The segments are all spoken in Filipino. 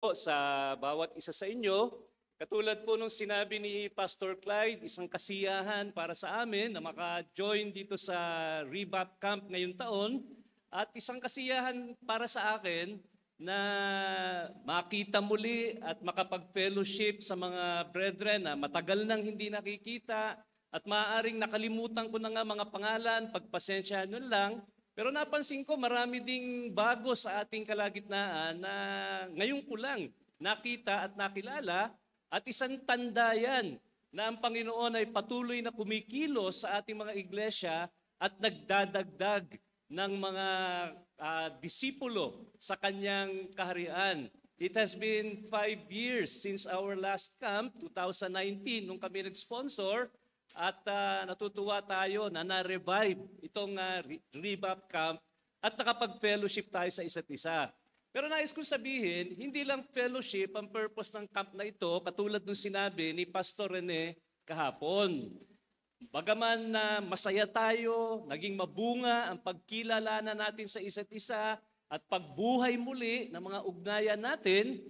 po sa bawat isa sa inyo. Katulad po nung sinabi ni Pastor Clyde, isang kasiyahan para sa amin na maka-join dito sa Revamp Camp ngayong taon at isang kasiyahan para sa akin na makita muli at makapag-fellowship sa mga brethren na matagal nang hindi nakikita at maaaring nakalimutan ko na nga mga pangalan, pagpasensyahan nyo lang. Pero napansin ko marami ding bago sa ating kalagitnaan na ngayon ko lang nakita at nakilala at isang tanda yan na ang Panginoon ay patuloy na kumikilos sa ating mga iglesia at nagdadagdag ng mga disipulo sa kanyang kaharian. It has been 5 years since our last camp, 2019, nung kami nag-sponsor. At natutuwa tayo na na-revive itong Revamp Camp at nakapag-fellowship tayo sa isa't isa. Pero nais kong sabihin, hindi lang fellowship ang purpose ng camp na ito, katulad ng sinabi ni Pastor Rene kahapon. Bagaman na masaya tayo, naging mabunga ang pagkilala natin sa isa't isa at pagbuhay muli ng mga ugnayan natin,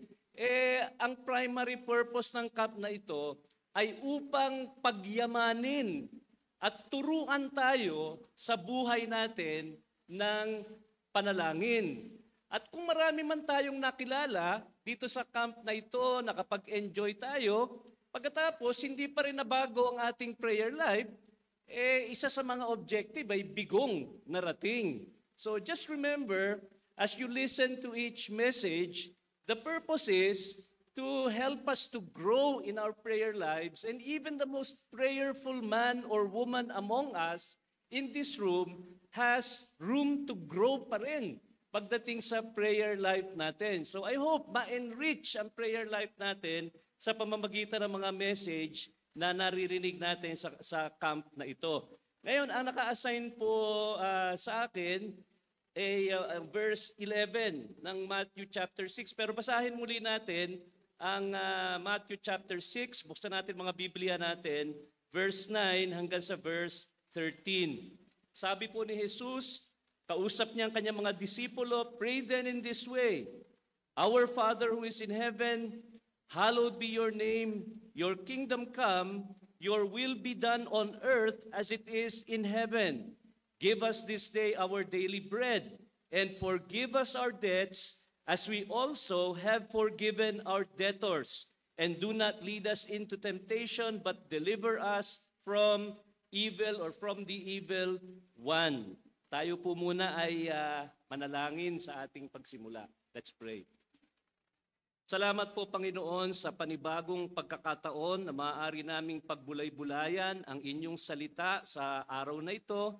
ang primary purpose ng camp na ito ay upang pagyamanin at turuan tayo sa buhay natin ng panalangin. At kung marami man tayong nakilala dito sa camp na ito, nakapag-enjoy tayo, pagkatapos hindi pa rin nabago ang ating prayer life, isa sa mga objective ay bigong narating. So just remember, as you listen to each message, the purpose is to help us to grow in our prayer lives, and even the most prayerful man or woman among us in this room has room to grow pa rin pagdating sa prayer life natin. So I hope ma-enrich ang prayer life natin sa pamamagitan ng mga message na naririnig natin sa camp na ito. Ngayon, ang naka-assign po sa akin ay verse 11 ng Matthew chapter 6. Pero basahin muli natin ang Matthew chapter 6. Buksan natin mga Biblia natin, verse 9 hanggang sa verse 13. Sabi po ni Jesus, kausap niya ang kanyang mga disipulo, pray then in this way, Our Father who is in heaven, hallowed be your name, your kingdom come, your will be done on earth as it is in heaven. Give us this day our daily bread, and forgive us our debts, as we also have forgiven our debtors. And do not lead us into temptation, but deliver us from evil or from the evil one. Tayo po muna ay manalangin sa ating pagsimula. Let's pray. Salamat po, Panginoon, sa panibagong pagkakataon na maaari naming pagbulay-bulayan ang inyong salita sa araw na ito.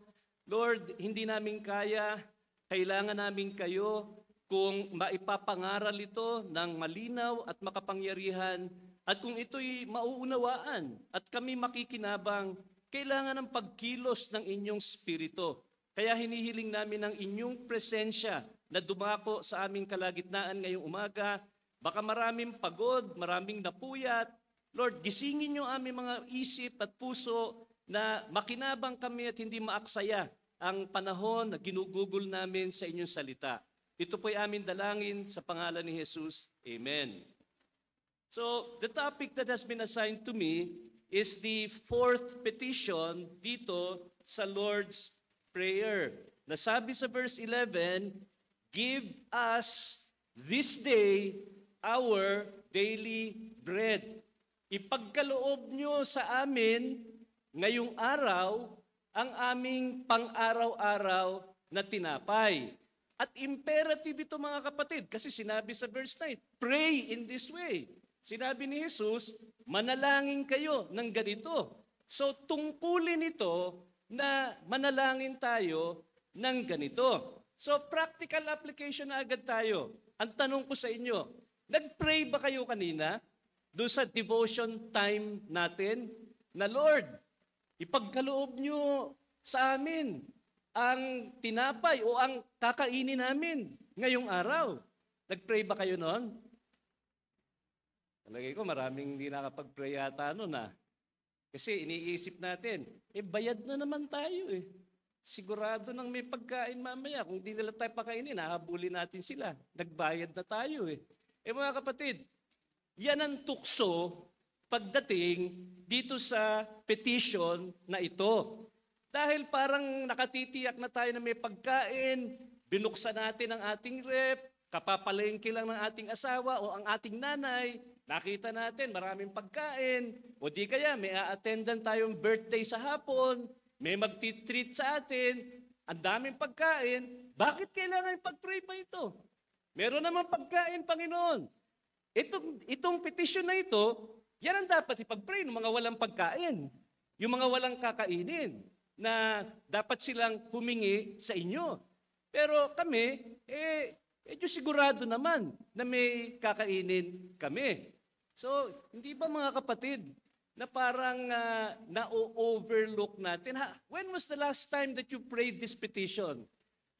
Lord, hindi namin kaya, kailangan namin kayo kung maipapangaral ito ng malinaw at makapangyarihan at kung ito'y mauunawaan at kami makikinabang, kailangan ng pagkilos ng inyong spirito. Kaya hinihiling namin ang inyong presensya na dumako sa aming kalagitnaan ngayong umaga. Baka maraming pagod, maraming napuyat. Lord, gisingin niyo aming mga isip at puso na makinabang kami at hindi maaksaya ang panahon na ginugugol namin sa inyong salita. Ito po'y aming dalangin sa pangalan ni Jesus. Amen. So, the topic that has been assigned to me is the fourth petition dito sa Lord's Prayer. Nasabi sa verse 11, give us this day our daily bread. Ipagkaloob nyo sa amin ngayong araw ang aming pang-araw-araw na tinapay. At imperative ito mga kapatid, kasi sinabi sa verse 9, pray in this way. Sinabi ni Jesus, manalangin kayo ng ganito. So tungkulin ito na manalangin tayo ng ganito. So practical application na agad tayo. Ang tanong ko sa inyo, nag-pray ba kayo kanina doon sa devotion time natin na Lord, ipagkaloob nyo sa amin ang tinapay o ang kakainin namin ngayong araw. Nag-pray ba kayo noon? Talagay ko maraming hindi nakapag-pray yata noon ah. Kasi iniisip natin, bayad na naman tayo eh. Sigurado nang may pagkain mamaya. Kung di nila tayo pakainin, hahabulin natin sila. Nagbayad na tayo eh. Mga kapatid, yan ang tukso pagdating dito sa petition na ito. Dahil parang nakatitiyak na tayo na may pagkain, binuksan natin ang ating rep, kapapalengke lang ng ating asawa o ang ating nanay, nakita natin maraming pagkain, o di kaya may a-attendan tayong birthday sa hapon, may magtitreat sa atin, ang daming pagkain, bakit kailangan pag-pray pa ito? Meron naman pagkain, Panginoon. Itong petition na ito, yan ang dapat ipag-pray ng mga walang pagkain, yung mga walang kakainin, na dapat silang humingi sa inyo. Pero kami, Diyos sigurado naman na may kakainin kami. So, hindi ba mga kapatid, na parang na-overlook natin? When was the last time that you prayed this petition?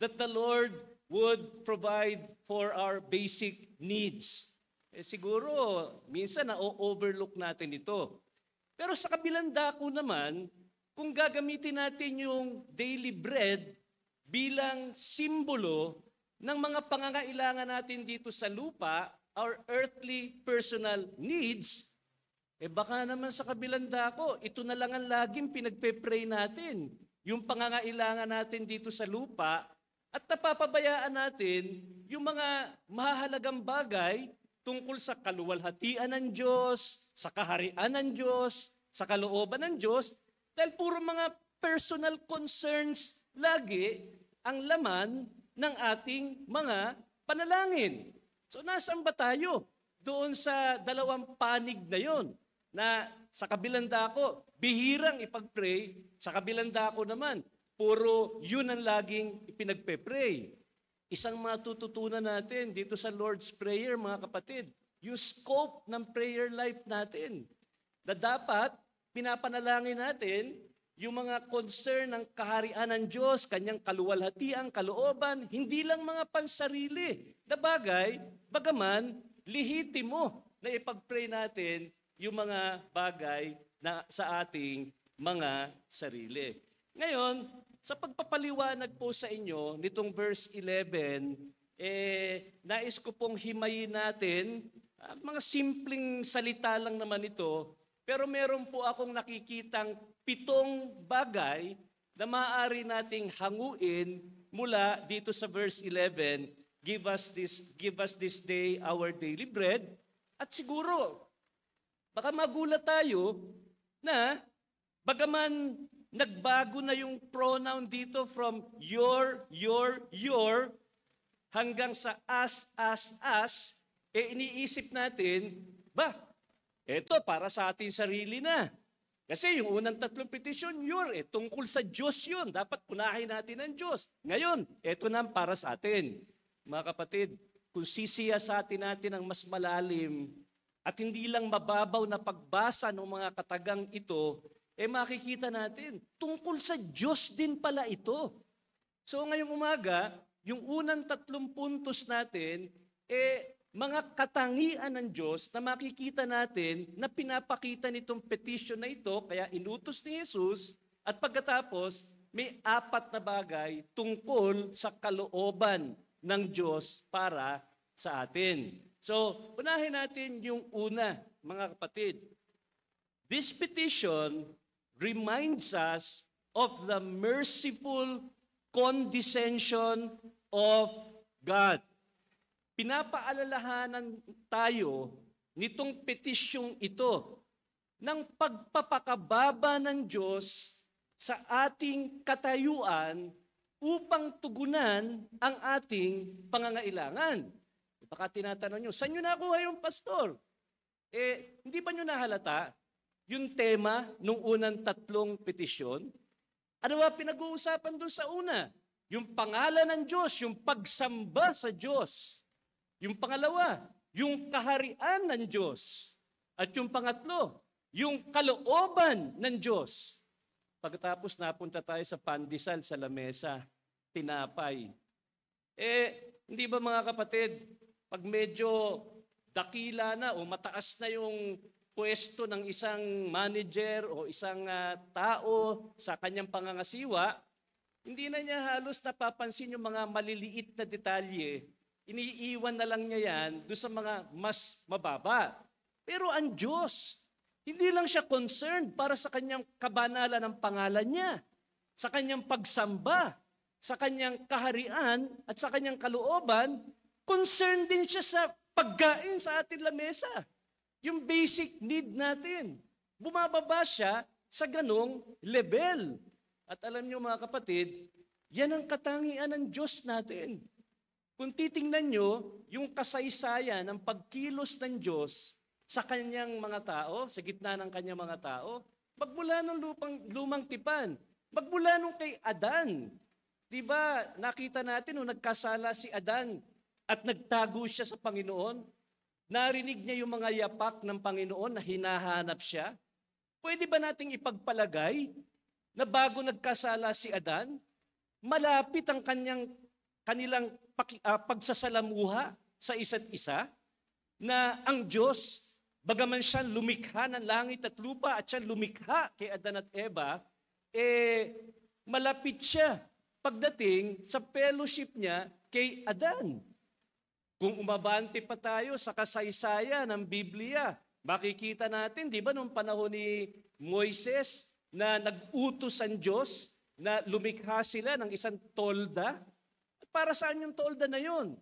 That the Lord would provide for our basic needs. Siguro, minsan na-overlook natin ito. Pero sa kabilang dako naman, kung gagamitin natin yung daily bread bilang simbolo ng mga pangangailangan natin dito sa lupa, our earthly personal needs, baka naman sa kabilang dako, ito na lang ang laging pinagpe-pray natin, yung pangangailangan natin dito sa lupa, at napapabayaan natin yung mga mahahalagang bagay tungkol sa kaluwalhatian ng Diyos, sa kaharian ng Diyos, sa kalooban ng Diyos, dahil puro mga personal concerns lagi ang laman ng ating mga panalangin. So nasaan ba tayo? Doon sa dalawang panig na yon, na sa kabilang dako, bihirang ipag-pray, sa kabilang dako naman, puro yun ang laging ipinagpe-pray. Isang matututunan natin dito sa Lord's Prayer, mga kapatid, yung scope ng prayer life natin, na dapat pinapanalangin natin yung mga concern ng kaharian ng Diyos, kanyang kaluwalhatian, kalooban, hindi lang mga pansarili na bagay, bagaman lihitimo na ipag-pray natin yung mga bagay na sa ating mga sarili. Ngayon, sa pagpapaliwanag po sa inyo nitong verse 11, nais ko pong himayin natin, mga simpleng salita lang naman ito, pero meron po akong nakikitang 7 bagay na maaari nating hanguin mula dito sa verse 11, give us this day our daily bread. At siguro, baka magulat tayo na bagaman nagbago na yung pronoun dito from your, hanggang sa us, iniisip natin, eto para sa ating sarili na. Kasi yung unang 3 petition, tungkol sa Diyos yun. Dapat punahin natin ang Diyos. Ngayon, eto na para sa atin. Mga kapatid, kung sisiyasatin natin ang mas malalim at hindi lang mababaw na pagbasa ng mga katagang ito, makikita natin, tungkol sa Diyos din pala ito. So ngayong umaga, yung unang 3 puntos natin, mga katangian ng Diyos na makikita natin na pinapakita nitong petition na ito, kaya inutos ni Jesus, at pagkatapos, may 4 na bagay tungkol sa kalooban ng Diyos para sa atin. So, unahin natin yung una, mga kapatid. This petition reminds us of the merciful condescension of God. Pinapaalalahanan tayo nitong petisyong ito ng pagpapakababa ng Diyos sa ating katayuan upang tugunan ang ating pangangailangan. Baka tinatanong nyo, saan nyo nakuha yung pastor? Hindi ba nyo nahalata yung tema nung unang 3 petisyon? Ano ba pinag-uusapan doon sa una? Yung pangalan ng Diyos, yung pagsamba sa Diyos. Yung pangalawa, yung kaharian ng Diyos. At yung pangatlo, yung kalooban ng Diyos. Pagkatapos napunta tayo sa pandesal sa lamesa, tinapay. Hindi ba mga kapatid, pag medyo dakila na o mataas na yung pwesto ng isang manager o isang tao sa kanyang pangangasiwa, hindi na niya halos napapansin yung mga maliliit na detalye. iniiwan na lang niya yan doon sa mga mas mababa. Pero ang Diyos, hindi lang siya concerned para sa kanyang kabanalan ng pangalan niya, sa kanyang pagsamba, sa kanyang kaharian at sa kanyang kalooban, concerned din siya sa pagkain sa ating lamesa. Yung basic need natin. Bumababa siya sa ganong level. At alam niyo mga kapatid, yan ang katangian ng Diyos natin. Kung titingnan nyo, yung kasaysayan ng pagkilos ng Diyos sa kanyang mga tao, sa gitna ng kanyang mga tao, magmula ng lumang tipan, magmula nung kay Adan. Diba, nakita natin nung nagkasala si Adan at nagtago siya sa Panginoon, narinig niya yung mga yapak ng Panginoon na hinahanap siya. Pwede ba nating ipagpalagay na bago nagkasala si Adan, malapit ang kanilang pagsasalamuha sa isa't isa, na ang Diyos, bagaman siya lumikha ng langit at lupa at siya lumikha kay Adan at Eva, malapit siya pagdating sa fellowship niya kay Adan. Kung umabante pa tayo sa kasaysayan ng Biblia, makikita natin, di ba, nung panahon ni Moises na nag-utos ang Diyos na lumikha sila ng isang tolda? Para saan yung tolda na yun?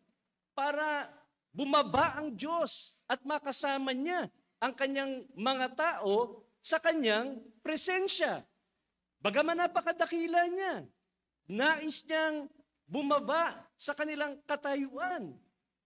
Para bumaba ang Diyos at makasama niya ang kanyang mga tao sa kanyang presensya. Bagaman napakadakila niya, nais niyang bumaba sa kanilang katayuan.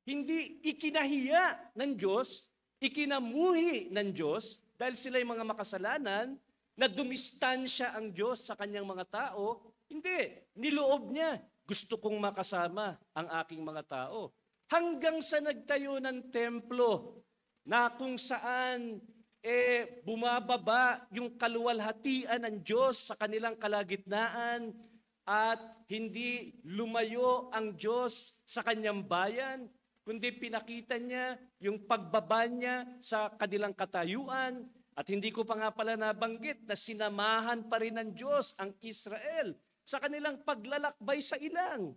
Hindi ikinahiya ng Diyos, ikinamuhi ng Diyos dahil sila yung mga makasalanan na dumistansya ang Diyos sa kanyang mga tao. Hindi, niloob niya. Gusto kong makasama ang aking mga tao. Hanggang sa nagtayo ng templo na kung saan bumababa yung kaluwalhatian ng Diyos sa kanilang kalagitnaan at hindi lumayo ang Diyos sa kanyang bayan, kundi pinakita niya yung pagbaba niya sa kanilang katayuan. At hindi ko pa nga pala nabanggit na sinamahan pa rin ng Diyos ang Israel sa kanilang paglalakbay sa ilang.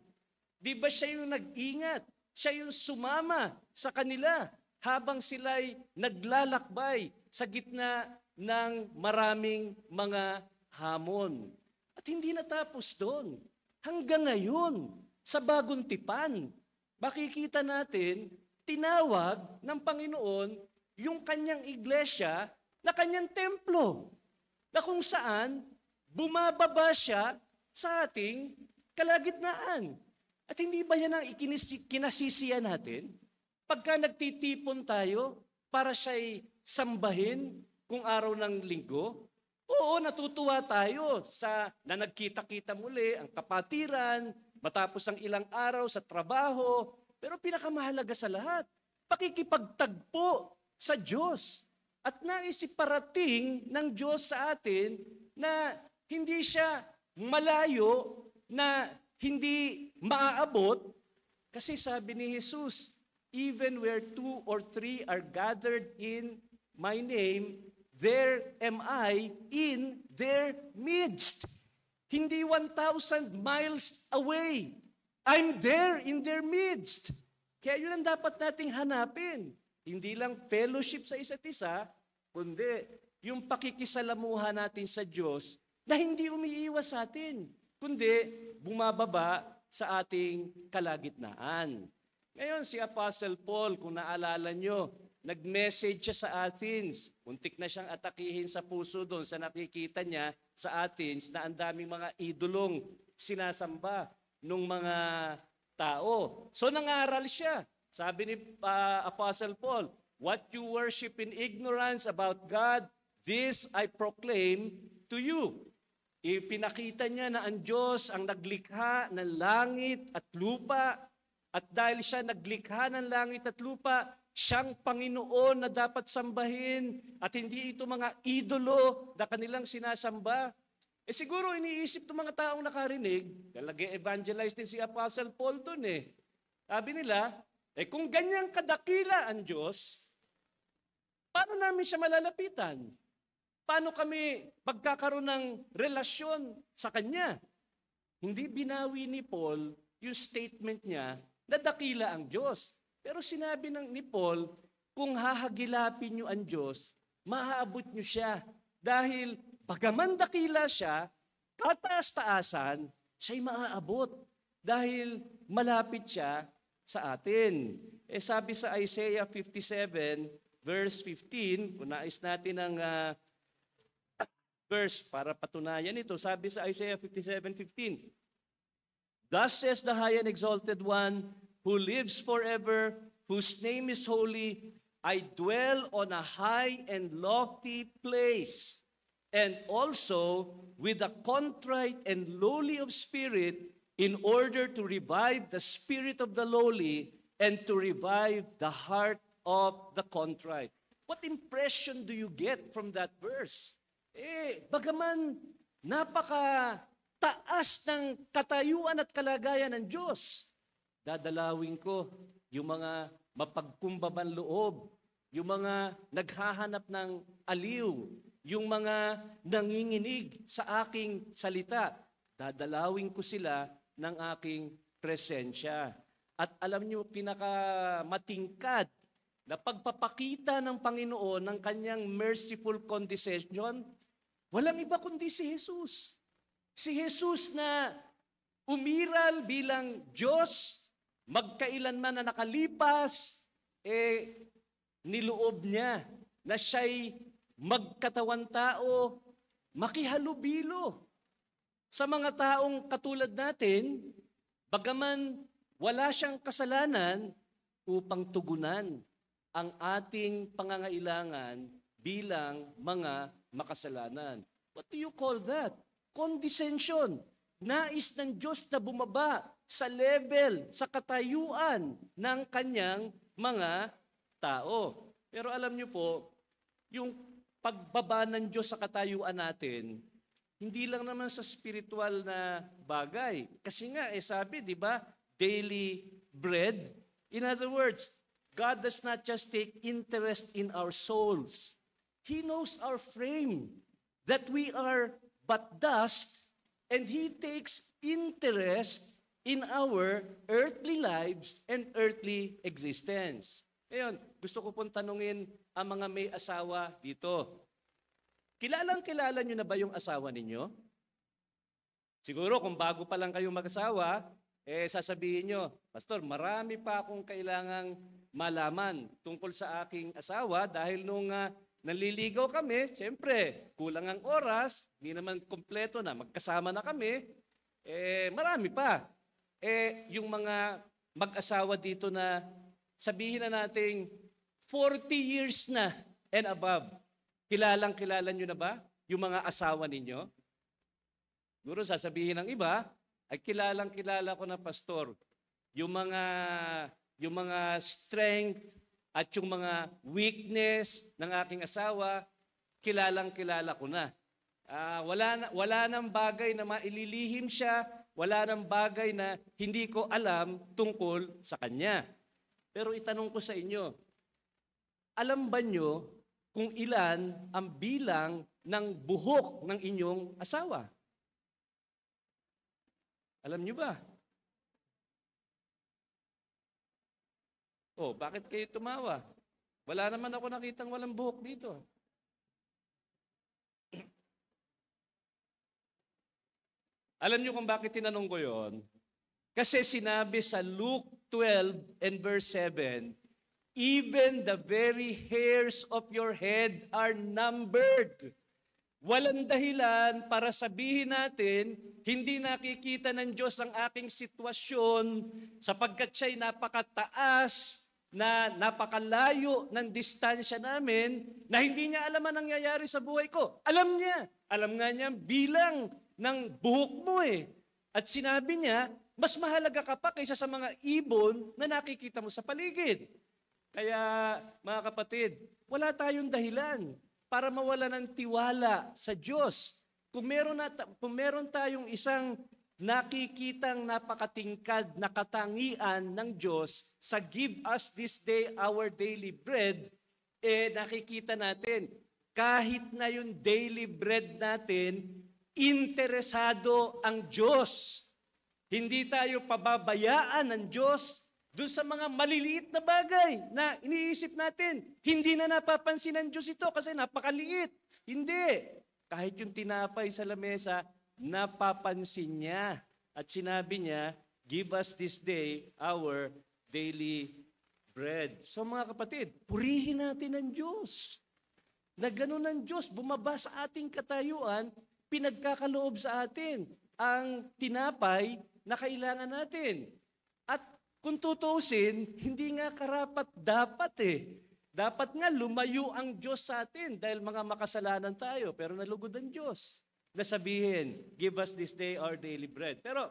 Di ba siya yung nag-ingat? Siya yung sumama sa kanila habang sila'y naglalakbay sa gitna ng maraming mga hamon. At hindi natapos doon. Hanggang ngayon, sa Bagong Tipan, makikita natin, tinawag ng Panginoon yung kanyang iglesia na kanyang templo, na kung saan bumababa siya sa ating kalagitnaan. At hindi ba yan ang kinasisiya natin? Pagka nagtitipon tayo para siya'y sambahin kung araw ng linggo, oo, natutuwa tayo na nagkita-kita muli ang kapatiran, matapos ang ilang araw sa trabaho, pero pinakamahalaga sa lahat, pakikipagtagpo sa Diyos. At naisiparating ng Diyos sa atin na hindi siya malayo, na hindi maaabot, kasi sabi ni Jesus, even where 2 or 3 are gathered in my name, there am I in their midst. Hindi 1,000 miles away. I'm there in their midst. Kaya yun ang dapat nating hanapin. Hindi lang fellowship sa isa't isa, kundi yung pakikisalamuha natin sa Diyos na hindi umiiwas sa atin, kundi bumababa sa ating kalagitnaan. Ngayon si Apostle Paul, kung naalala nyo, nag-message siya sa Athens. Muntik na siyang atakihin sa puso doon sa nakikita niya sa Athens na ang daming mga idolong sinasamba ng mga tao. So nangaral siya. Sabi ni Apostle Paul, what you worship in ignorance about God, this I proclaim to you. Ipinakita niya na ang Diyos ang naglikha ng langit at lupa, at dahil siya naglikha ng langit at lupa, siyang Panginoon na dapat sambahin at hindi ito mga idolo na kanilang sinasamba. Siguro iniisip ng mga taong nakarinig, nag-evangelize din si Apostle Paul doon Sabi nila, kung ganyang kadakila ang Diyos, paano namin siya malalapitan? Paano kami magkakaroon ng relasyon sa Kanya? Hindi binawi ni Paul yung statement niya na dakila ang Diyos. Pero sinabi ni Paul, kung hahagilapin nyo ang Diyos, maaabot nyo siya. Dahil bagaman dakila siya, kataas-taasan, siya'y maaabot. Dahil malapit siya sa atin. Sabi sa Isaiah 57, verse 15, kung nais natin ang verse para patunayan ito, sabi sa Isaiah 57:15, "Thus says the high and exalted one, who lives forever, whose name is holy, I dwell on a high and lofty place, and also with a contrite and lowly of spirit, in order to revive the spirit of the lowly, and to revive the heart of the contrite." What impression do you get from that verse? Bagaman napaka-taas ng katayuan at kalagayan ng Diyos, dadalawin ko yung mga mapagkumbaban loob, yung mga naghahanap ng aliw, yung mga nanginginig sa aking salita. Dadalawin ko sila ng aking presensya. At alam niyo, pinakamatingkad na pagpapakita ng Panginoon ng kanyang merciful condescension, walang iba kundi si Jesus. Si Jesus na umiral bilang Diyos, magkailanman na nakalipas, niloob niya na siya'y magkatawan tao, makihalubilo sa mga taong katulad natin, bagaman wala siyang kasalanan upang tugunan ang ating pangangailangan bilang mga makasalanan. What do you call that? Condescension. Nais ng Diyos na bumaba sa level, sa katayuan ng kanyang mga tao. Pero alam niyo po, yung pagbaba ng Diyos sa katayuan natin, hindi lang naman sa spiritual na bagay. Kasi nga, sabi, di ba, daily bread. In other words, God does not just take interest in our souls. He knows our frame, that we are but dust, and He takes interest in our earthly lives and earthly existence. Ngayon, gusto ko pong tanungin ang mga may asawa dito. Kilala nyo na ba yung asawa ninyo? Siguro kung bago pa lang kayong mag-asawa, sasabihin nyo, Pastor, marami pa akong kailangang malaman tungkol sa aking asawa dahil nung naliligaw kami, siyempre, kulang ang oras, hindi naman kompleto na, magkasama na kami, marami pa. Yung mga mag-asawa dito na sabihin na nating 40 years na and above, kilala nyo na ba yung mga asawa ninyo? Siguro sasabihin ng iba, ay kilala ko na, Pastor, yung mga strength at yung mga weakness ng aking asawa, kilala ko na. Wala nang bagay na maililihim siya, wala nang bagay na hindi ko alam tungkol sa kanya. Pero itanong ko sa inyo, alam ba nyo kung ilan ang bilang ng buhok ng inyong asawa? Alam nyo ba? Bakit kayo tumawa? Wala naman ako nakitang walang buhok dito. Alam niyo kung bakit tinanong ko yon? Kasi sinabi sa Luke 12 and verse 7, even the very hairs of your head are numbered. Walang dahilan para sabihin natin, hindi nakikita ng Diyos ang aking sitwasyon sapagkat siya'y napakataas na napakalayo ng distansya namin na hindi niya alam ang nangyayari sa buhay ko. Alam niya. Alam nga niya bilang ng buhok mo At sinabi niya, mas mahalaga ka pa kaysa sa mga ibon na nakikita mo sa paligid. Kaya mga kapatid, wala tayong dahilan para mawala ng tiwala sa Diyos. Kung meron tayong isang nakikitang napakatingkad na katangian ng Diyos sa give us this day our daily bread, nakikita natin, kahit na yung daily bread natin, interesado ang Diyos. Hindi tayo pababayaan ng Diyos Doon sa mga maliliit na bagay na iniisip natin, hindi na napapansin ng Diyos ito kasi napakaliit. Hindi. Kahit yung tinapay sa lamesa, napapansin niya. At sinabi niya, give us this day our daily bread. So mga kapatid, purihin natin ang Diyos. Na gano'n ang Diyos, bumaba sa ating katayuan, pinagkakaloob sa atin ang tinapay na kailangan natin. At kung tutusin, hindi nga karapat dapat Dapat nga lumayo ang Diyos sa atin dahil mga makasalanan tayo, pero nalugod ang Diyos. Na sabihin, give us this day our daily bread. Pero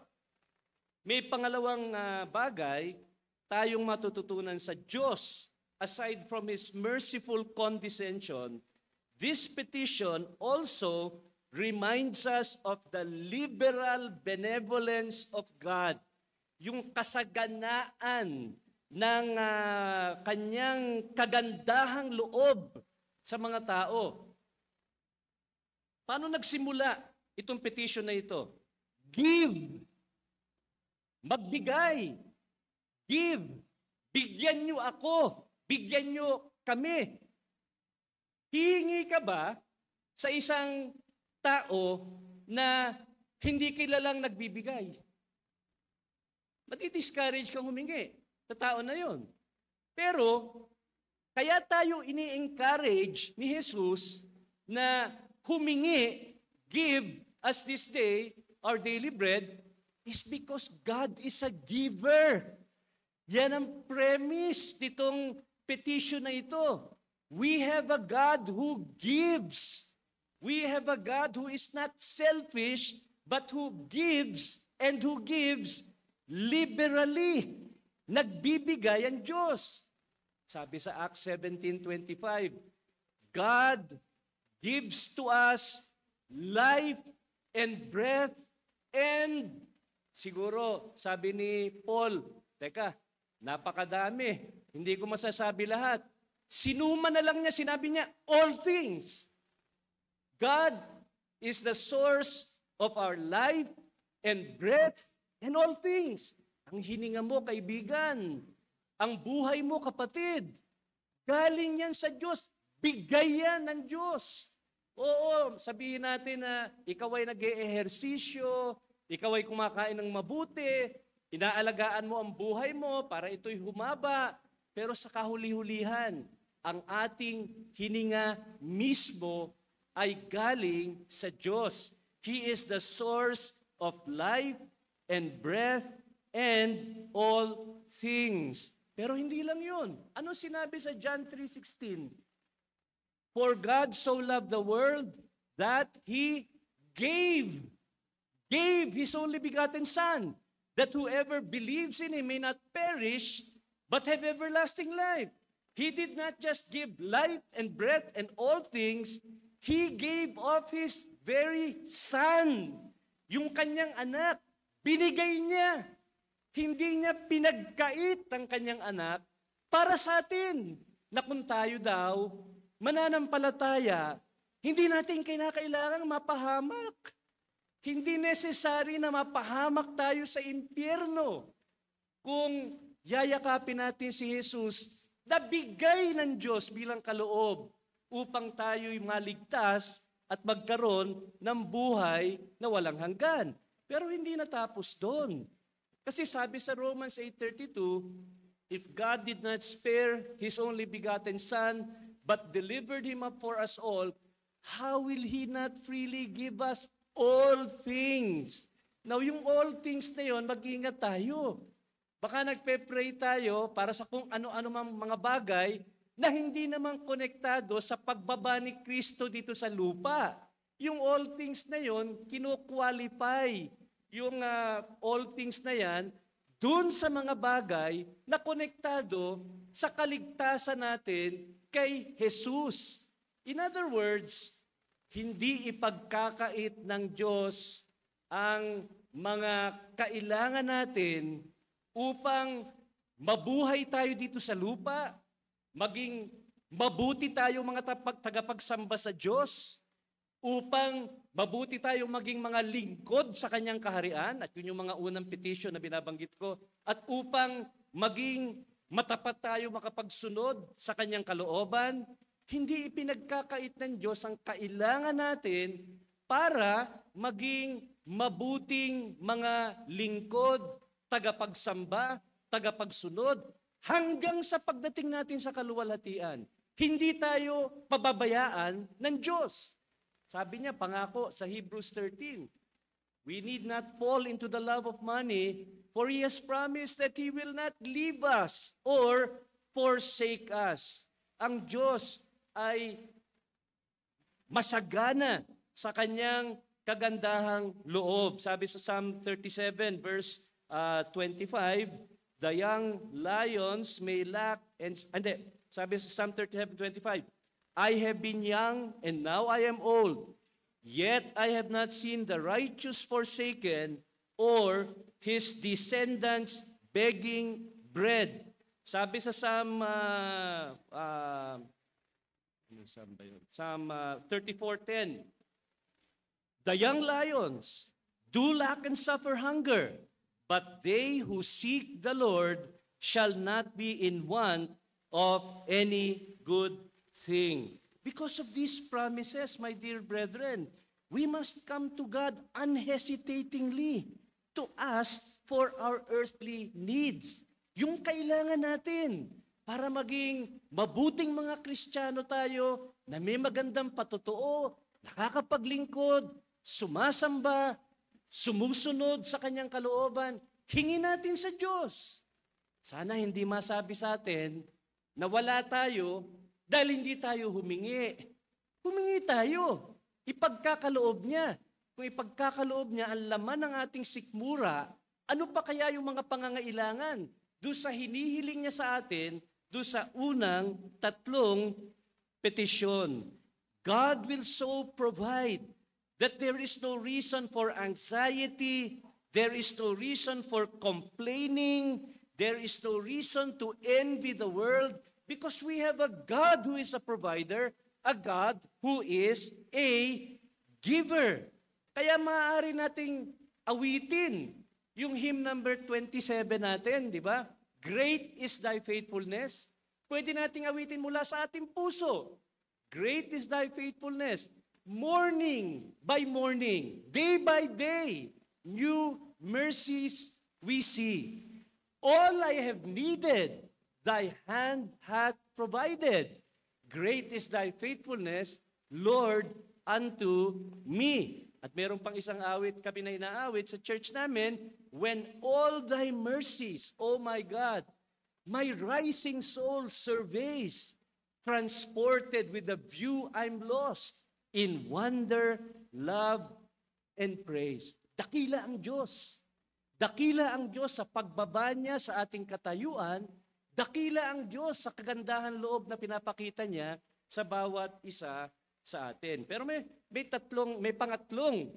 may pangalawang bagay tayong matututunan sa Diyos. Aside from His merciful condescension, this petition also reminds us of the liberal benevolence of God. Yung kasaganaan ng kanyang kagandahang loob sa mga tao. Paano nagsimula itong petition na ito? Give. Magbigay. Give. Bigyan niyo ako. Bigyan niyo kami. Hihingi ka ba sa isang tao na hindi kilalang nagbibigay? Mati-discourage kang humingi sa tao na yon. Pero, kaya tayo ini-encourage ni Jesus na humingi, give us this day our daily bread, is because God is a giver. Yan ang premise nitong petition na ito. We have a God who gives. We have a God who is not selfish, but who gives and who gives liberally. Nagbibigay ang Diyos. Sabi sa Acts 17:25, God gives to us life and breath and siguro, sabi ni Paul, teka, napakadami. Hindi ko masasabi lahat. Sinuma na lang niya, sinabi niya, all things. God is the source of our life and breath and all things. Ang hininga mo, kaibigan. Ang buhay mo, kapatid. Galing yan sa Diyos. Bigay yan ng Diyos. Oo, sabihin natin na ikaw ay nag-eehersisyo, ikaw ay kumakain ng mabuti, inaalagaan mo ang buhay mo para ito'y humaba. Pero sa kahuli-hulihan, ang ating hininga mismo ay galing sa Diyos. He is the source of life and breath and all things. Pero hindi lang yun. Ano sinabi sa John 3:16? For God so loved the world that He gave His only begotten Son, that whoever believes in Him may not perish, but have everlasting life. He did not just give life and breath and all things, He gave of His very Son. Yung kanyang anak, binigay niya. Hindi niya pinagkait ang kanyang anak para sa atin. Na kung tayo daw, mananampalataya, hindi natin kinakailangang mapahamak. Hindi necessary na mapahamak tayo sa impyerno. Kung yayakapin natin si Jesus, na bigay ng Diyos bilang kaloob upang tayo'y maligtas at magkaroon ng buhay na walang hanggan. Pero hindi natapos doon. Kasi sabi sa Romans 8:32, if God did not spare His only begotten Son, but delivered Him up for us all, how will He not freely give us all things? Now, yung all things na yun, mag-ingat tayo. Baka nagpe-pray tayo para sa kung ano-ano mga bagay na hindi naman konektado sa pagbaba ni Kristo dito sa lupa. Yung all things na yun, kino-qualify yung all things na yan dun sa mga bagay na konektado sa kaligtasan natin kay Jesus. In other words, hindi ipagkakait ng Diyos ang mga kailangan natin upang mabuhay tayo dito sa lupa, maging mabuti tayo mga tagapagsamba sa Diyos, upang mabuti tayong maging mga lingkod sa kanyang kaharian, at yun yung mga unang petition na binabanggit ko, at upang maging matapat tayo makapagsunod sa kanyang kalooban, hindi ipinagkakait ng Diyos ang kailangan natin para maging mabuting mga lingkod, tagapagsamba, tagapagsunod, hanggang sa pagdating natin sa kaluwalhatian. Hindi tayo pababayaan ng Diyos. Sabi niya, pangako sa Hebrews 13, we need not fall into the love of money, for He has promised that He will not leave us or forsake us. Ang Diyos ay masagana sa kanyang kagandahang loob. Sabi sa Psalm 37 verse 25, the young lions may lack sabi sa Psalm 37:25, I have been young and now I am old, yet I have not seen the righteous forsaken or his descendants begging bread. Sabi sa Psalm 34:10, the young lions do lack and suffer hunger, but they who seek the Lord shall not be in want of any good thing. Because of these promises, my dear brethren, we must come to God unhesitatingly to ask for our earthly needs. Yung kailangan natin para maging mabuting mga Kristiyano tayo na may magandang patotoo, nakakapaglingkod, sumasamba, sumusunod sa kanyang kalooban, hingin natin sa Diyos. Sana hindi masabi sa atin na wala tayo dahil hindi tayo humingi. Humingi tayo. Ipagkakaloob niya. Kung ipagkakaloob niya ang laman ng ating sikmura, ano pa kaya yung mga pangangailangan? Doon sa hinihiling niya sa atin, doon sa unang 3 petisyon. God will so provide that there is no reason for anxiety, there is no reason for complaining, there is no reason to envy the world, because we have a God who is a provider, a God who is a giver. Kaya maaari nating awitin yung hymn number 27 natin, di ba? Great is thy faithfulness. Pwede nating awitin mula sa ating puso. Great is thy faithfulness. Morning by morning, day by day, new mercies we see. All I have needed, thy hand hath provided. Great is thy faithfulness, Lord, unto me. At meron pang isang awit kami na inaawit sa church namin, when all thy mercies, O my God, my rising soul surveys, transported with the view I'm lost, in wonder, love, and praise. Dakila ang Diyos. Dakila ang Diyos sa pagbaba niya sa ating katayuan. Dakila ang Diyos sa kagandahan loob na pinapakita niya sa bawat isa sa atin. Pero may pangatlong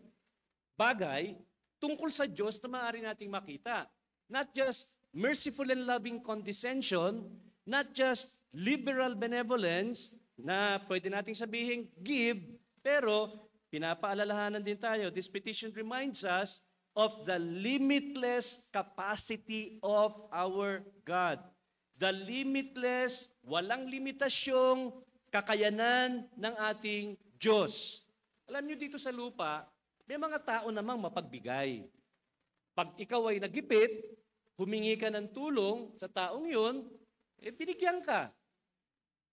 bagay tungkol sa Diyos na maaari nating makita. Not just merciful and loving condescension, not just liberal benevolence, na pwede nating sabihin give, pero pinapaalalahanan din tayo. This petition reminds us of the limitless capacity of our God. The limitless, walang limitasyong kakayanan ng ating Diyos. Alam niyo dito sa lupa, may mga tao namang mapagbigay. Pag ikaw ay nagipit, humingi ka ng tulong sa taong yun, binigyan ka.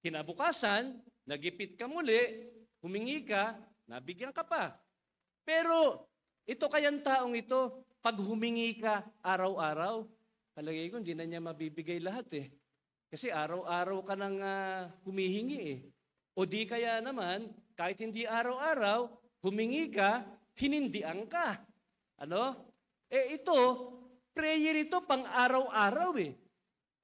Kinabukasan, nagipit ka muli, humingi ka, nabigyan ka pa. Pero ito kayang taong ito, pag humingi ka araw-araw, palagay ko hindi na niya mabibigay lahat eh. Kasi araw-araw ka nang humihingi eh. O di kaya naman, kahit hindi araw-araw, humingi ka, hinindian ka. Ano? Ito, prayer ito pang araw-araw eh.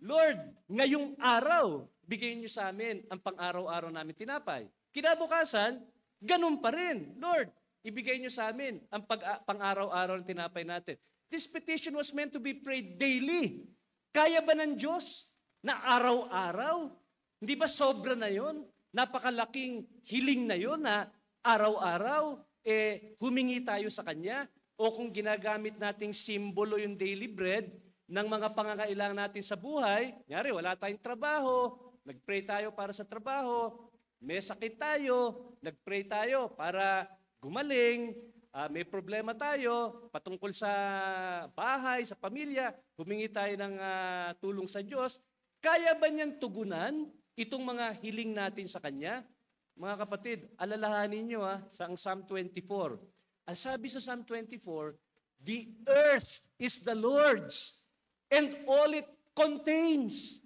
Lord, ngayong araw, bigyan niyo sa amin ang pang-araw-araw namin tinapay. Kinabukasan, ganun pa rin. Lord, ibigay niyo sa amin ang pang-araw-araw na tinapay natin. This petition was meant to be prayed daily. Kaya ba ng Diyos na araw-araw? Hindi ba sobra na yon? Napakalaking hiling na yon na araw-araw humingi tayo sa Kanya? O kung ginagamit nating simbolo yung daily bread, ng mga pangangailangan natin sa buhay. Kunyari, wala tayong trabaho, nag-pray tayo para sa trabaho. May sakit tayo, nag-pray tayo para gumaling. May problema tayo patungkol sa bahay, sa pamilya, humingi tayo ng tulong sa Diyos. Kaya ba niyang tugunan itong mga hiling natin sa Kanya? Mga kapatid, alalahanin niyo sa Psalm 24. Ang sabi sa Psalm 24, the earth is the Lord's and all it contains.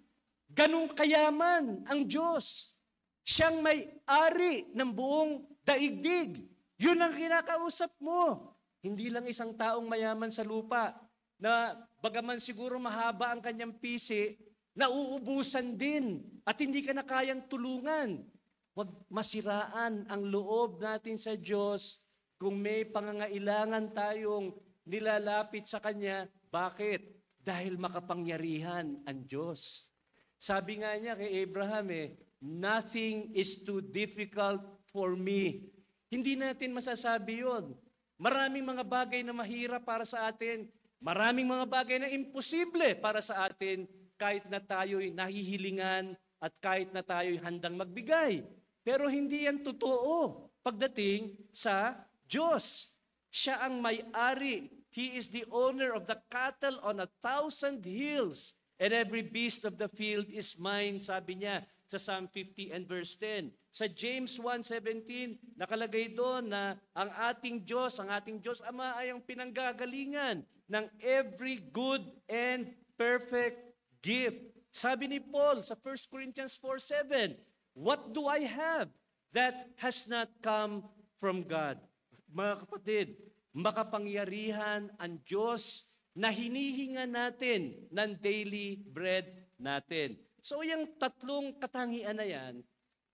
Ganong kayaman ang Diyos. Siyang may-ari ng buong daigdig. Yun ang kinakausap mo. Hindi lang isang taong mayaman sa lupa na bagaman siguro mahaba ang kanyang pisi, nauubusan din at hindi ka na kayang tulungan. Huwag masiraan ang loob natin sa Diyos kung may pangangailangan tayong nilalapit sa Kanya. Bakit? Dahil makapangyarihan ang Diyos. Sabi nga niya kay Abraham nothing is too difficult for me. Hindi natin masasabi yun. Maraming mga bagay na mahirap para sa atin. Maraming mga bagay na imposible para sa atin kahit na tayo'y nahihilingan at kahit na tayo'y handang magbigay. Pero hindi yan totoo pagdating sa Diyos. Siya ang may-ari. He is the owner of the cattle on 1,000 hills. And every beast of the field is mine, sabi niya sa Psalm 50 and verse 10. Sa James 1:17, nakalagay doon na ang ating Diyos Ama ay ang pinanggagalingan ng every good and perfect gift. Sabi ni Paul sa 1 Corinthians 4:7, what do I have that has not come from God? Mga kapatid, makapangyarihan ang Diyos na hinihinga natin ng daily bread natin. So yung tatlong katangian na yan,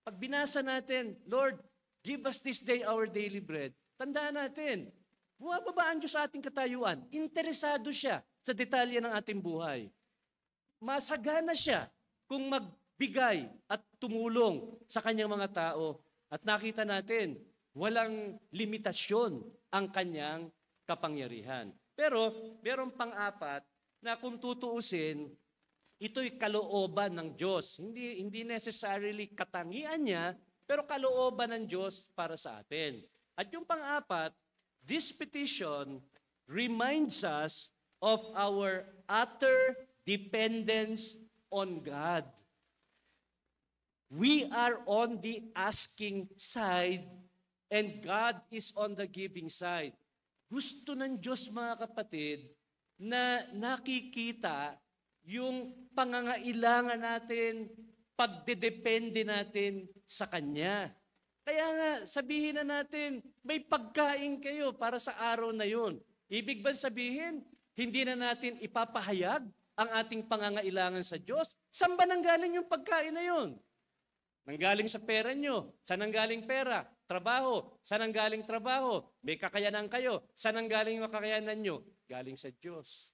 pag binasa natin, Lord, give us this day our daily bread, tandaan natin, bumababa ang Diyos sa ating katayuan. Interesado siya sa detalye ng ating buhay. Masagana siya kung magbigay at tumulong sa kanyang mga tao. At nakita natin, walang limitasyon ang kanyang kapangyarihan. Pero merong pang-apat na kung tutuusin, ito'y kalooban ng Diyos. Hindi necessarily katangian niya, pero kalooban ng Diyos para sa atin. At yung pang-apat, this petition reminds us of our utter dependence on God. We are on the asking side and God is on the giving side. Gusto ng Diyos, mga kapatid, na nakikita yung pangangailangan natin, pagdedepende natin sa Kanya. Kaya nga, sabihin na natin, may pagkain kayo para sa araw na yun. Ibig ba sabihin, hindi na natin ipapahayag ang ating pangangailangan sa Diyos? Saan ba nanggaling yung pagkain na yun? Nanggaling sa pera nyo. Saan nanggaling pera? Trabaho. Saan nanggaling trabaho? May kakayanan kayo. Saan nanggaling yung kakayanan nyo? Galing sa Diyos.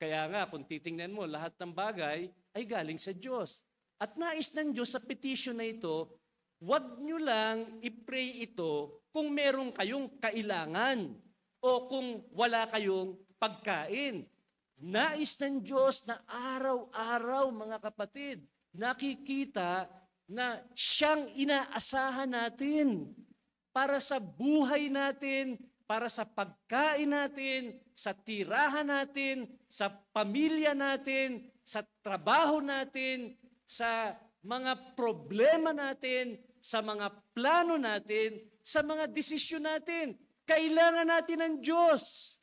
Kaya nga, kung titingnan mo, lahat ng bagay ay galing sa Diyos. At nais ng Diyos sa petition na ito, huwag nyo lang i-pray ito kung meron kayong kailangan o kung wala kayong pagkain. Nais ng Diyos na araw-araw, mga kapatid, nakikita na siyang inaasahan natin para sa buhay natin, para sa pagkain natin, sa tirahan natin, sa pamilya natin, sa trabaho natin, sa mga problema natin, sa mga plano natin, sa mga desisyon natin. Kailangan natin ng Diyos.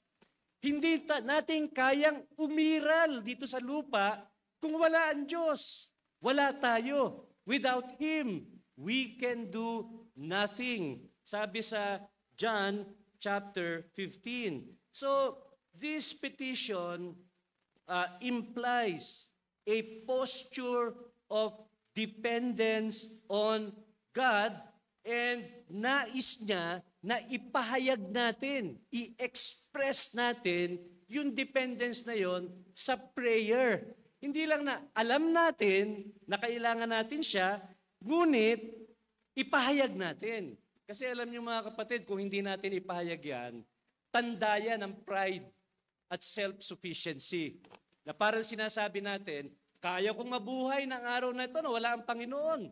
Hindi natin kayang umiral dito sa lupa kung wala ang Diyos. Wala tayo. Without Him, we can do nothing. Sabi sa John chapter 15. So, this petition implies a posture of dependence on God and nais niya na ipahayag natin, i-express natin yung dependence na yon sa prayer. Hindi lang na alam natin na kailangan natin siya, ngunit ipahayag natin. Kasi alam niyo mga kapatid, kung hindi natin ipahayag yan, tanda yan ng pride at self-sufficiency. Na parang sinasabi natin, kaya kong mabuhay ng araw na ito na wala ang Panginoon.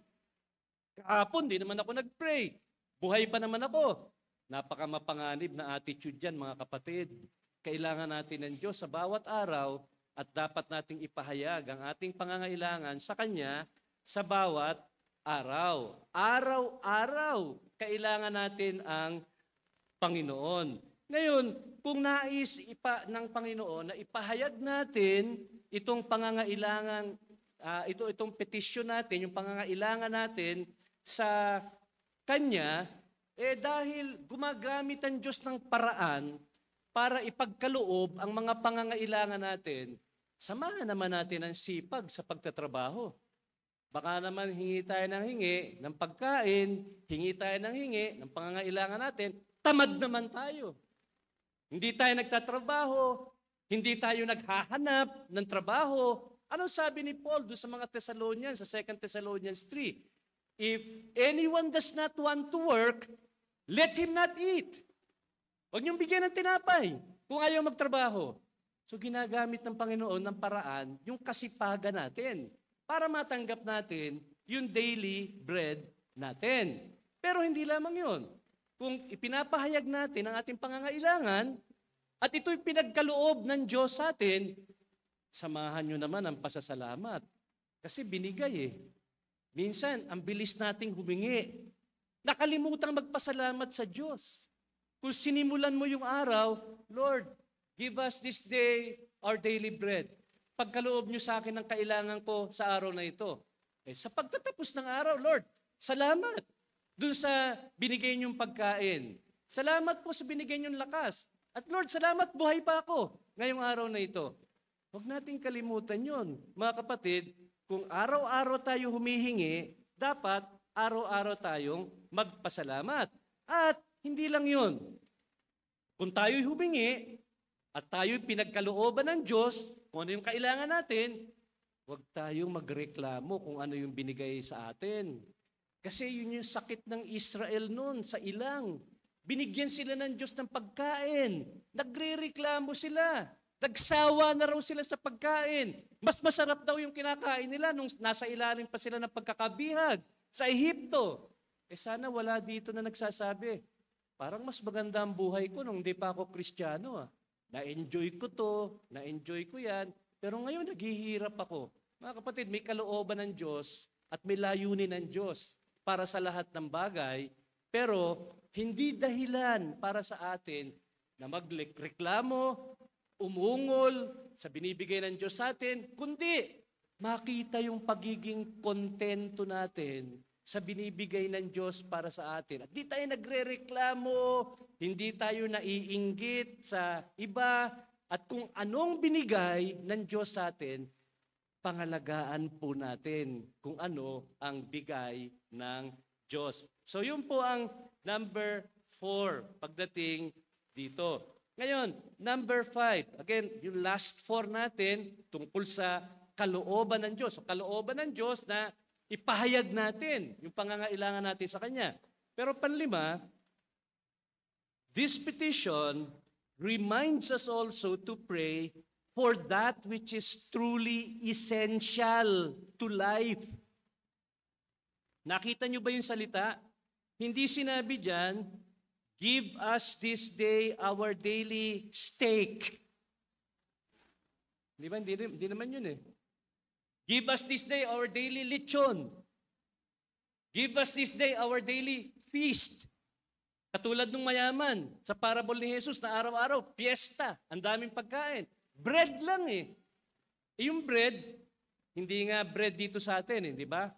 Kahapon, di naman ako nag-pray. Buhay pa naman ako. Napakamapanganib na attitude yan, mga kapatid. Kailangan natin ng Diyos sa bawat araw at dapat nating ipahayag ang ating pangangailangan sa Kanya sa bawat araw. Araw-araw, kailangan natin ang Panginoon. Ngayon, kung nais ng Panginoon na ipahayag natin itong pangangailangan, itong petisyon natin, yung pangangailangan natin sa Kanya, dahil gumagamit ang Diyos ng paraan para ipagkaloob ang mga pangangailangan natin, samahan naman natin ang sipag sa pagtatrabaho. Baka naman hingi tayo ng hingi ng pagkain, hingi tayo ng hingi ng pangangailangan natin, tamad naman tayo. Hindi tayo nagtatrabaho, hindi tayo naghahanap ng trabaho. Anong sabi ni Paul doon sa mga Thessalonians, sa 2 Thessalonians 3? If anyone does not want to work, let him not eat. Huwag niyong bigyan ng tinapay kung ayaw magtrabaho. So ginagamit ng Panginoon ng paraan yung kasipagan natin para matanggap natin yung daily bread natin. Pero hindi lamang yun. Kung ipinapahayag natin ang ating pangangailangan at ito'y pinagkaloob ng Diyos sa atin, samahan nyo naman ang pasasalamat. Kasi binigay eh. Minsan, ang bilis nating humingi. Nakalimutang magpasalamat sa Diyos. Kung sinimulan mo yung araw, Lord, give us this day our daily bread. Pagkaloob nyo sa akin ang kailangan ko sa araw na ito. Sa pagtatapos ng araw, Lord, salamat dun sa binigay nyong pagkain. Salamat po sa binigay nyong lakas. At Lord, salamat buhay pa ako ngayong araw na ito. Huwag nating kalimutan yon. Mga kapatid, kung araw-araw tayo humihingi, dapat araw-araw tayong magpasalamat. At hindi lang yun. Kung tayo'y humingi at tayo'y pinagkalooban ng Diyos, kung ano yung kailangan natin, huwag tayong magreklamo kung ano yung binigay sa atin. Kasi yun yung sakit ng Israel noon sa ilang. Binigyan sila ng Diyos ng pagkain. Nagre-reklamo sila. Nagsawa na raw sila sa pagkain. Mas masarap daw yung kinakain nila nung nasa ilalim pa sila ng pagkakabihag sa Ehipto. Sana wala dito na nagsasabi, parang mas maganda ang buhay ko nung hindi pa ako Kristiyano. Na-enjoy ko to, na-enjoy ko yan, pero ngayon naghihirap ako. Mga kapatid, may kalooban ng Diyos at may layunin ng Diyos para sa lahat ng bagay, pero hindi dahilan para sa atin na magreklamo, umungol sa binibigay ng Diyos sa atin, kundi makita yung pagiging kontento natin sa binibigay ng Diyos para sa atin. At di tayo nagre-reklamo, hindi tayo naiinggit sa iba, at kung anong binigay ng Diyos sa atin, pangalagaan po natin kung ano ang bigay ng Diyos. So yun po ang number 4 pagdating dito. Ngayon, number 5, again, yung last 4 natin tungkol sa kalooban ng Diyos. So, kalooban ng Diyos na ipahayag natin yung pangangailangan natin sa Kanya. Pero panlima, this petition reminds us also to pray for that which is truly essential to life. Nakita niyo ba yung salita? Hindi sinabi diyan, give us this day our daily steak. Di ba? Hindi naman yun eh. Give us this day our daily lechon. Give us this day our daily feast. Katulad ng mayaman sa parable ni Jesus na araw-araw, piyesta, ang daming pagkain. Bread lang eh. Yung bread, hindi nga bread dito sa atin, di ba?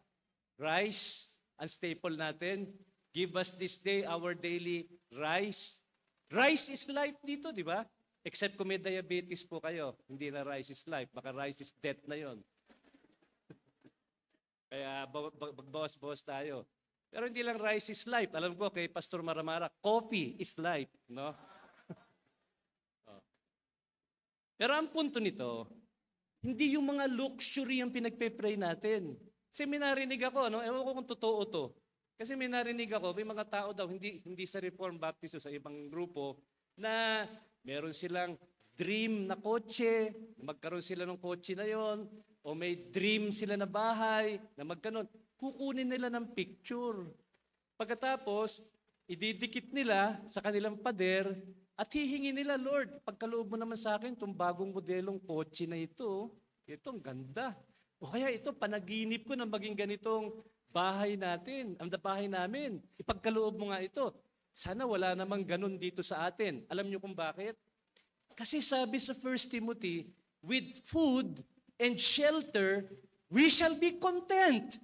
Rice, ang staple natin. Give us this day our daily rice. Rice is life dito, di ba? Except kung may diabetes po kayo, hindi na rice is life. Baka rice is death na yon. Kaya magbawas-bawas tayo. Pero hindi lang rice is life. Alam ko kay Pastor Maramara, coffee is life. No? Pero ang punto nito, hindi yung mga luxury ang pinagpe-pray natin. Kasi may narinig ako, no? Ewan ko kung totoo to. Kasi may narinig ako, may mga tao daw, hindi sa Reformed Baptist o sa ibang grupo, na meron silang dream na kotse, magkaroon sila ng kotse na yon, o may dream sila na bahay, na magkaroon, kukunin nila ng picture. Pagkatapos, ididikit nila sa kanilang pader at hihingi nila, Lord, pagkaloob mo naman sa akin itong bagong modelong kotse na ito ang ganda. O kaya ito, panaginip ko na maging ganitong bahay natin, ang bahay namin. Ipagkaloob mo nga ito. Sana wala namang ganun dito sa atin. Alam niyo kung bakit? Kasi sabi sa 1 Timothy, with food and shelter, we shall be content.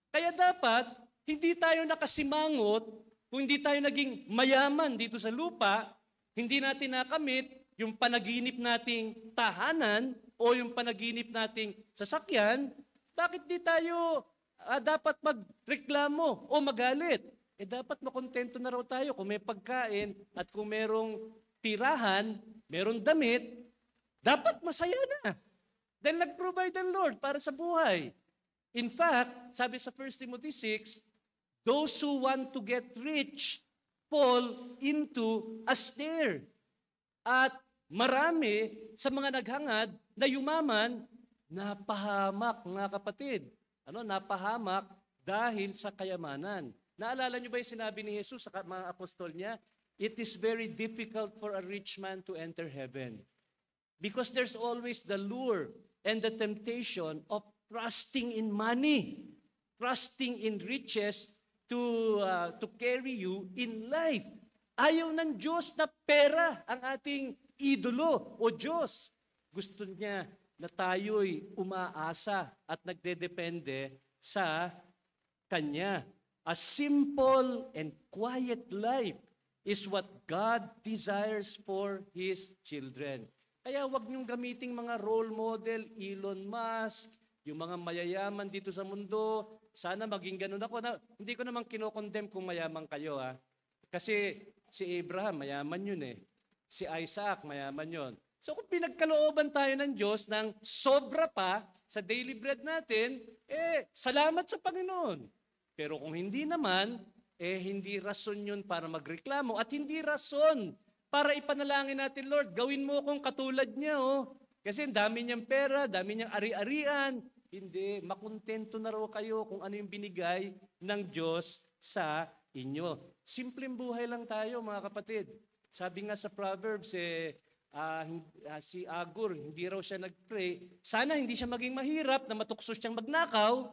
Kaya dapat, hindi tayo nakasimangot, kung hindi tayo naging mayaman dito sa lupa, hindi natin nakamit yung panaginip nating tahanan o yung panaginip nating sasakyan, bakit di tayo dapat magreklamo o magalit? Dapat makontento na raw tayo kung may pagkain at kung merong tirahan, merong damit, dapat masaya na. Dahil nag-provide ang Lord para sa buhay. In fact, sabi sa 1 Timothy 6, those who want to get rich fall into a snare. At marami sa mga naghangad na yumaman, napahamak mga kapatid. Napahamak dahil sa kayamanan. Naalala niyo ba yung sinabi ni Jesus sa mga apostol niya? It is very difficult for a rich man to enter heaven. Because there's always the lure and the temptation of trusting in money, trusting in riches to carry you in life. Ayaw ng Diyos na pera ang ating idolo o Diyos. Gusto niya na tayo'y umaasa at nagdedepende sa Kanya. A simple and quiet life is what God desires for His children. Kaya wag niyong gamiting mga role model, Elon Musk, yung mga mayayaman dito sa mundo. Sana maging ganun ako. Hindi ko naman kinokondem kung mayaman kayo. Kasi si Abraham, mayaman yun eh. Si Isaac, mayaman yun. So kung pinagkalooban tayo ng Diyos ng sobra pa sa daily bread natin, salamat sa Panginoon. Pero kung hindi naman, hindi rason yun para magreklamo at hindi rason para ipanalangin natin, Lord, gawin mo akong katulad niya. Kasi dami niyang pera, dami niyang ari-arian. Hindi, makontento na raw kayo kung ano yung binigay ng Diyos sa inyo. Simpleng buhay lang tayo, mga kapatid. Sabi nga sa Proverbs, si Agur, hindi raw siya nag-pray. Sana hindi siya maging mahirap na matukso siyang magnakaw,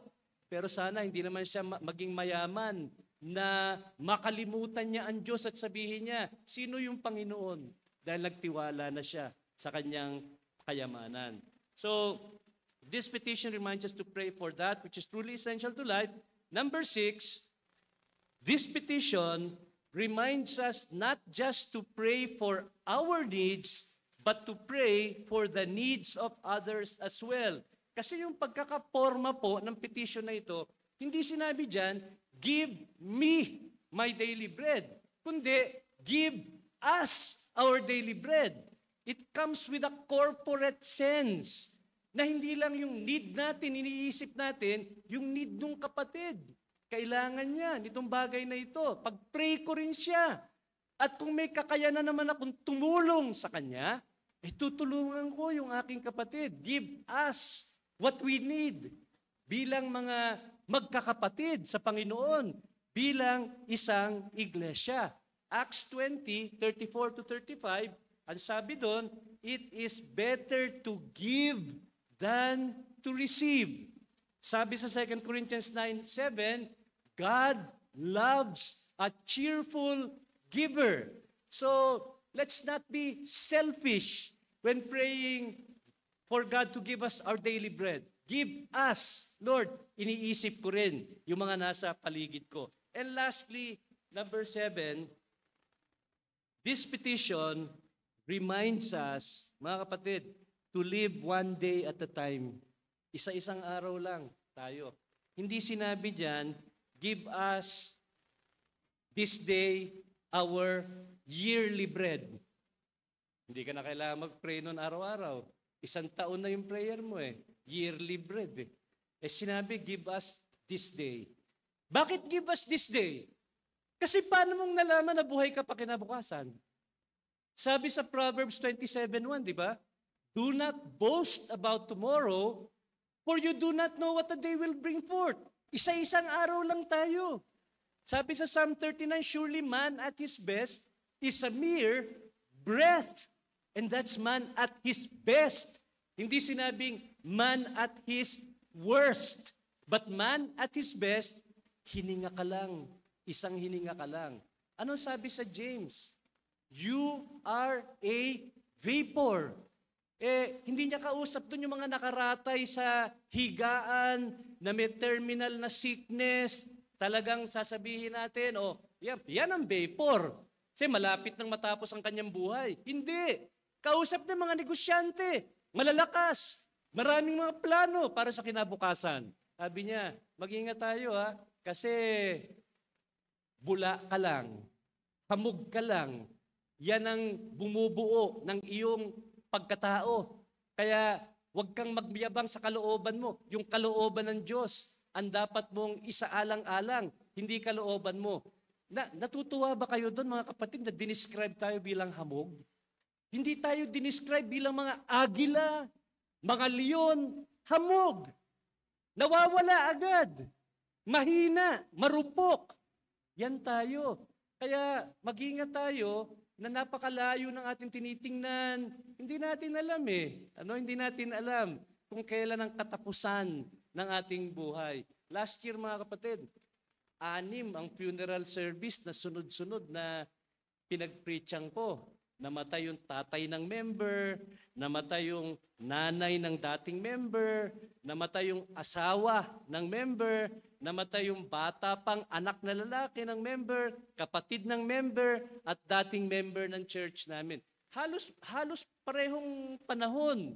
pero sana hindi naman siya maging mayaman na makalimutan niya ang Diyos at sabihin niya, sino yung Panginoon? Dahil nagtiwala na siya sa kanyang kayamanan. So, this petition reminds us to pray for that which is truly essential to life. Number 6, this petition reminds us not just to pray for our needs, but to pray for the needs of others as well. Kasi yung pagkakaporma po ng petition na ito, hindi sinabi dyan, give me my daily bread. Kundi, give us our daily bread. It comes with a corporate sense na hindi lang yung need natin, iniisip natin, yung need ng kapatid. Kailangan niya nitong bagay na ito. Pag-pray ko rin siya. At kung may kakayanan naman akong tumulong sa kanya, tutulungan ko yung aking kapatid. Give us what we need bilang mga magkakapatid sa Panginoon, bilang isang iglesia. Acts 20:34-35, ang sabi doon, it is better to give than to receive. Sabi sa 2 Corinthians 9:7, God loves a cheerful giver. So, let's not be selfish when praying for God to give us our daily bread. Give us, Lord, iniisip ko rin yung mga nasa paligid ko. And lastly, number 7, this petition reminds us, mga kapatid, to live one day at a time. Isa-isang araw lang tayo. Hindi sinabi dyan, give us this day our yearly bread. Hindi ka na kailangan mag-pray nun araw-araw. Isang taon na yung prayer mo yearly bread sinabi, give us this day. Bakit give us this day? Kasi paano mong nalaman na buhay ka pa kinabukasan? Sabi sa Proverbs 27:1, di ba? Do not boast about tomorrow, for you do not know what the day will bring forth. Isa-isang araw lang tayo. Sabi sa Psalm 39, surely man at his best is a mere breath. And that's man at his best. Hindi sinabing man at his worst. But man at his best, hininga ka lang. Isang hininga ka lang. Ano sabi sa James? You are a vapor. Hindi niya kausap doon yung mga nakaratay sa higaan na may terminal na sickness. Talagang sasabihin natin, yan ang vapor. Kasi malapit nang matapos ang kanyang buhay. Hindi. Kausap ng mga negosyante, malalakas, maraming mga plano para sa kinabukasan. Sabi niya, mag-ingat tayo kasi bula ka lang, hamog ka lang, yan ang bumubuo ng iyong pagkatao. Kaya huwag kang magyabang sa kalooban mo. Yung kalooban ng Diyos, ang dapat mong isaalang-alang, hindi kalooban mo. Natutuwa ba kayo doon mga kapatid na dinescribe tayo bilang hamog? Hindi tayo dinescribe bilang mga agila, mga leon, hamog. Nawawala agad. Mahina, marupok. Yan tayo. Kaya mag-ingat tayo na napakalayo ng ating tinitingnan. Hindi natin alam Hindi natin alam kung kailan ang katapusan ng ating buhay. Last year mga kapatid, 6 ang funeral service na sunod-sunod na pinag-preachang ko. Namatay yung tatay ng member, namatay yung nanay ng dating member, namatay yung asawa ng member, namatay yung bata pang anak na lalaki ng member, kapatid ng member, at dating member ng church namin. Halos parehong panahon.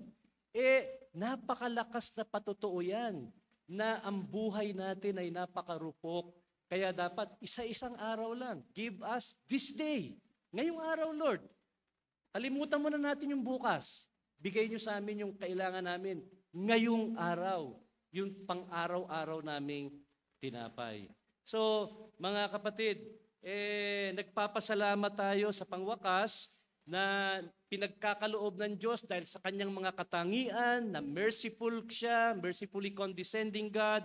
Napakalakas na patotoo yan na ang buhay natin ay napakarupok. Kaya dapat isa-isang araw lang. Give us this day. Ngayong araw, Lord. Kalimutan muna natin yung bukas. Bigay niyo sa amin yung kailangan namin ngayong araw. Yung pang-araw-araw naming tinapay. So, mga kapatid, nagpapasalamat tayo sa pangwakas na pinagkakaloob ng Diyos dahil sa kanyang mga katangian, na merciful siya, mercifully condescending God.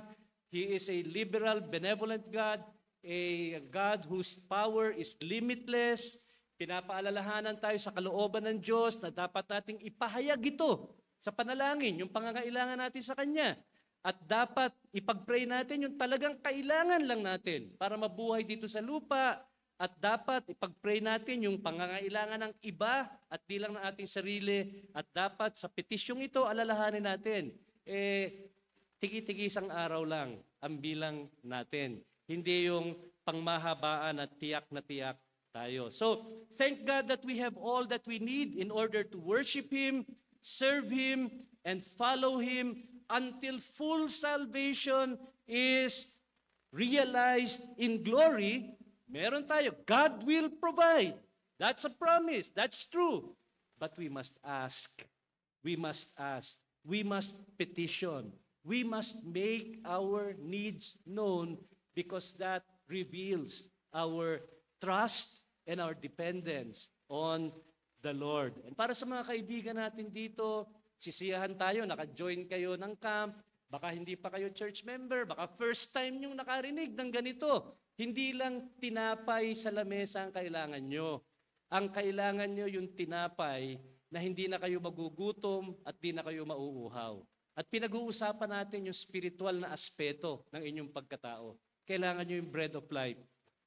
He is a liberal, benevolent God, a God whose power is limitless. Pinapaalalahanan tayo sa kalooban ng Diyos na dapat nating ipahayag ito sa panalangin, yung pangangailangan natin sa Kanya. At dapat ipag-pray natin yung talagang kailangan lang natin para mabuhay dito sa lupa. At dapat ipag-pray natin yung pangangailangan ng iba at di lang ng ating sarili. At dapat sa petisyong ito, alalahanin natin, tigi-tigi isang araw lang ang bilang natin. Hindi yung pangmahabaan at tiyak na tiyak tayo. So, thank God that we have all that we need in order to worship Him, serve Him, and follow Him until full salvation is realized in glory. Meron tayo. God will provide. That's a promise. That's true. But we must ask. We must ask. We must petition. We must make our needs known because that reveals our trust and our dependence on the Lord. And para sa mga kaibigan natin dito, sisiyahan tayo, naka-join kayo ng camp, baka hindi pa kayo church member, baka first time yung nakarinig ng ganito. Hindi lang tinapay sa lamesa ang kailangan nyo. Ang kailangan nyo yung tinapay na hindi na kayo magugutom at di na kayo mauuhaw. At pinag-uusapan natin yung spiritual na aspeto ng inyong pagkatao. Kailangan nyo yung bread of life.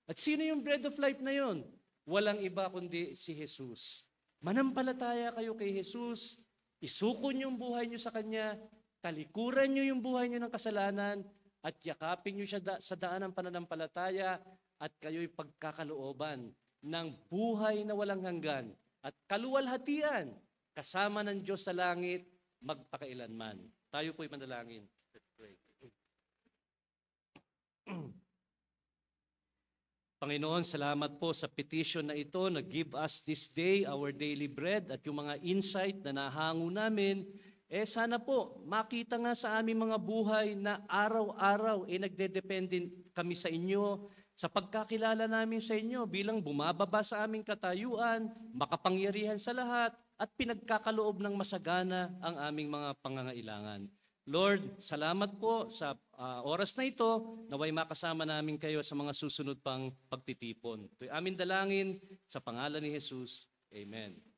At sino yung bread of life na yun? Walang iba kundi si Jesus. Manampalataya kayo kay Jesus, isuko nyo yung buhay nyo sa Kanya, talikuran nyo yung buhay nyo ng kasalanan, at yakapin nyo siya sa daan ng pananampalataya, at kayo'y pagkakalooban ng buhay na walang hanggan, at kaluwalhatian, kasama ng Diyos sa langit, magpakailanman. Tayo po'y manalangin. Let's pray. Panginoon, salamat po sa petition na ito na give us this day our daily bread at yung mga insight na nahango namin, sana po makita nga sa aming mga buhay na araw-araw nagdedepende kami sa inyo sa pagkakilala namin sa inyo bilang bumababa sa aming katayuan, makapangyarihan sa lahat, at pinagkakaloob ng masagana ang aming mga pangangailangan. Lord, salamat po sa oras na ito, naway makasama namin kayo sa mga susunod pang pagtitipon. Ito'y aming dalangin sa pangalan ni Jesus. Amen.